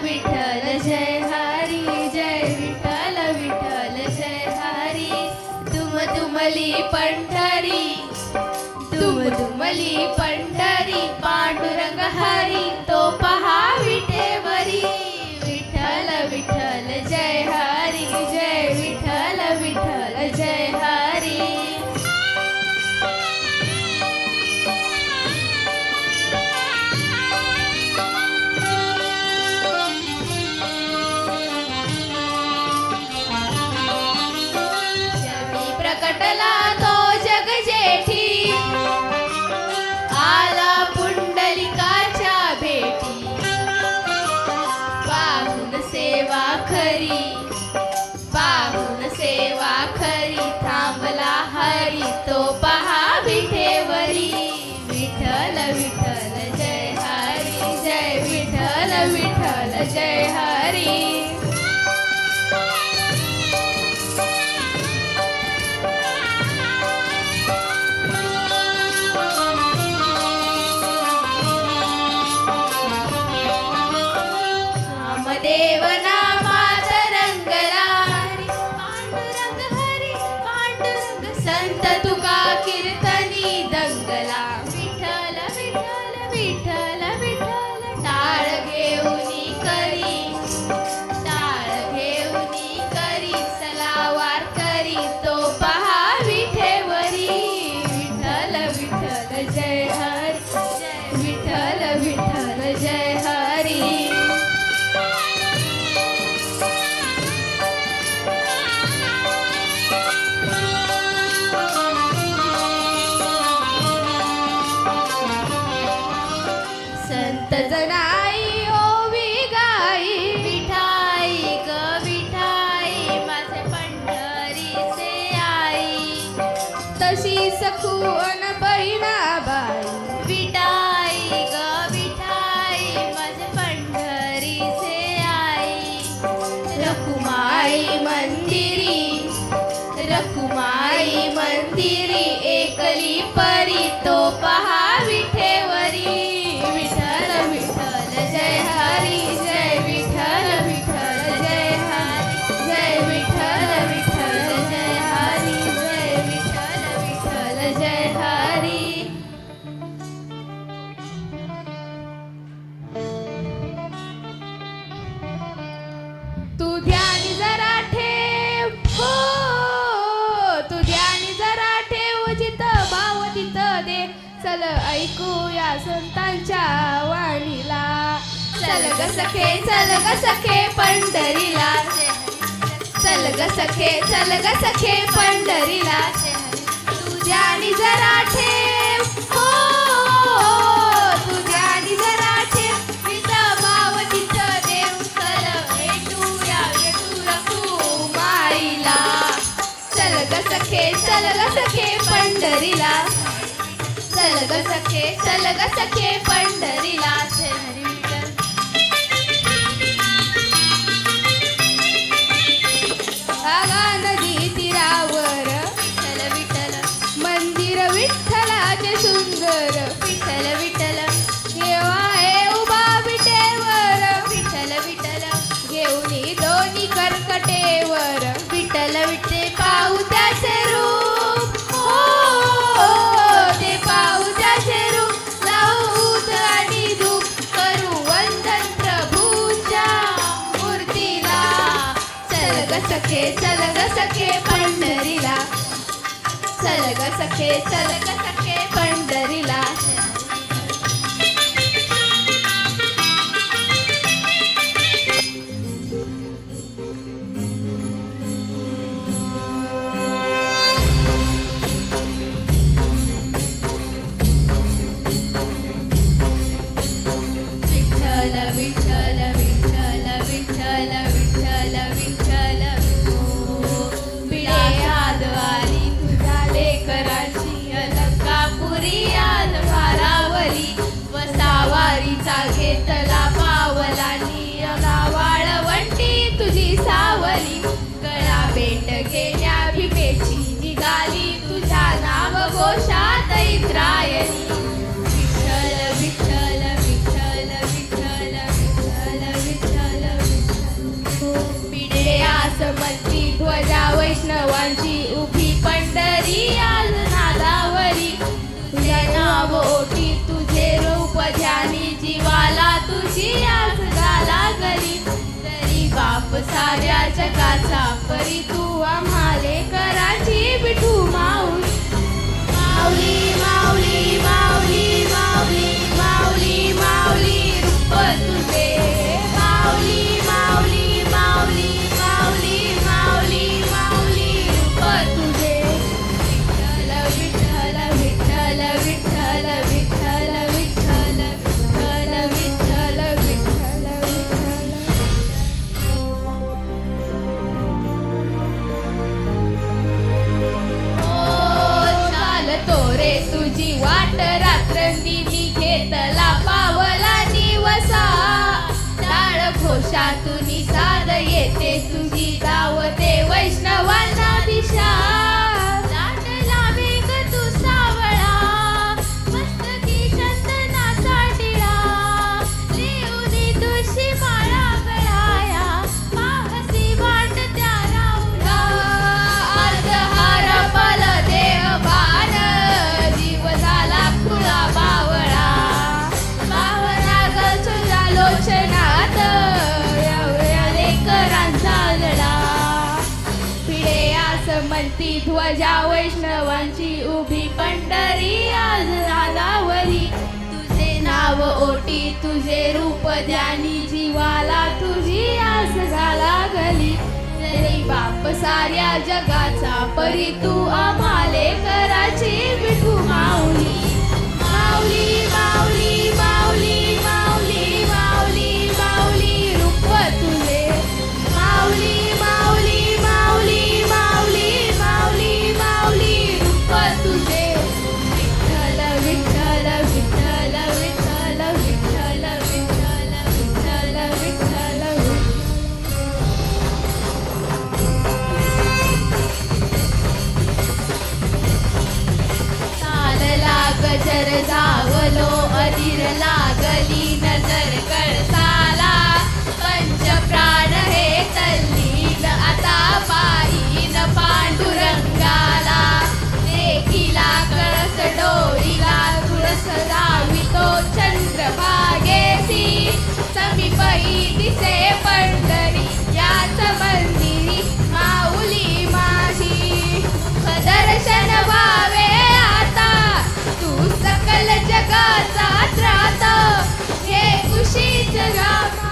विठ्ठल जय हरी जय विठ्ठल विठ्ठल जय हरी तुमली पंढरी तुमली पंढरी पांडुरंग हरी तो पहा विठेवरी विठ्ठल विठ्ठल जय हरी जय विठ्ठल विठ्ठल जय हरी प्रकटला तो जग जेठी आला पुंडलिकाच्या भेटी पाहून सेवा खरी थांबला हरी तो पहा विठेवरी विठ्ठल विठ्ठल जय हरी जय विठ्ठल विठ्ठल जय हरी देव नामात रंगला पांडुरंग हरी पांडुरंग संत तुका कीर्तनी दंगला विठ्ठल विठ्ठल विठ्ठल विठ्ठल टाळ घेऊनी करी सलावार करी तो पहा विठेवरी विठ्ठल विठ्ठल जय हरी जय विठ्ठल विठ्ठल जय हरी संत जनाई ओवी गाई विठाई ग विठाई माझे पंढरीचे आई तशी सखून बहिणाबाई विठाई ग विठाई माझे पंढरीचे आई रखुमाई मंदिरी एकली परी तो पहा विठेवरी विठ्ठल विठ्ठल जय हरी जय विठ्ठल विठ्ठल जय हरी जय विठ्ठल विठ्ठल जय हरी जय विठ्ठल विठ्ठल जय हरी तू ध्यानी जरा ठेव हो तू ध्यानी जरा ठेव जिथं भाव तिथं दे चल ऐकूया संतांच्या वाणीला चल ग सखे पंढरीला चल ग सखे पंढरीला तुझ्या आणि जरा ठेव हो तुझ्या आणि जरा ठेव तिथं भाव तिथं देव चल भेटूया रखुमाईला चल ग सखे पंढरीला चल ग सखे पंढरीला जय हरी विठ्ठल भागा नदी तीरावर विठ्ठल विठ्ठल मंदिर विठ्ठलाचे सुंदर विठ्ठल विठ्ठल देवा हे उभा विटेवर विठ्ठल विठ्ठल घेऊन दोन्ही कर्कटेवर विठ्ठल विठ्ठल पाहू त्याचे रूप ते पाहू त्याचे रूप लावूत आणि धूप करू वंदन प्रभूच्या मूर्तीला चल ग सखे पंढरीला चल ग सखे पंढरीला विठ्ठल विठ्ठल विठ्ठल विठ्ठल विठ्ठल पिढ्या द्वारी तुझ्या लेकराची अलंका आसमंती ध्वजा वैष्णवांची उभी पंढरी आज नादावरी तुझे नाव ओटी तुझे रूप ध्यानी जीवाला तुझी आज गाला गली तरी बाप साऱ्या जगाचा परी तू आम्हाले कराची विठू माऊली माऊली माऊली माऊली माऊली माऊली माऊली रूप तुझे माऊली माऊली माऊली माऊली माऊली माऊली रूप तुझे विठ्ठल विठ्ठल विठ्ठल विठ्ठल विठ्ठल विठ्ठल विठ्ठल विठ्ठल विठ्ठल चालतो रे तुझी वाट रात्रंदिनी घेतला पावला दिवसा टाळ घोषातून साद येते तुझी दावते वैष्णवांना दिशा दाटला वेग तू सावळा मस्तकी चंदनाचा टिळा लिहुनी तुझी माळा गळाया पाहसी वाट त्या राऊला आज हरपल देह भान जीव झाला खुळा बावळा बावळा ग तुझ्या लोचनात एवढ्या लेकरांचा लढा पिढे आसमंती ध्वजा वैष्णवांची उभी पंढरी आज नादावरी तुझे नाव ओटी तुझे रूप ध्यानी जीवाला तुझी आस घाला गली तरी बाप साऱ्या जगाचा परी तू आम्हाले कराची विठू माऊली माऊली माऊली माऊली माऊली माऊली माऊली रूप तुझे माऊली माऊली माऊली माऊली माऊली माऊली रूप तुझे विठ्ठल विठ्ठल विठ्ठल विठ्ठल विठ्ठल विठ्ठल विठ्ठल विठ्ठल तालला गजर जावलो अधीर लागली नजर कळसाला पंचप्राण हे तल्लीन आता पायीन पांडुरंगाला देखिला कळस डोळीला तुळस रावितो चंद्रभागेसी समीपही दिसे पंढरी याच मंदिरी माऊली माझी दर्शन व्हावे आता तू सकल जगाचा त्राता हे कुशीच राम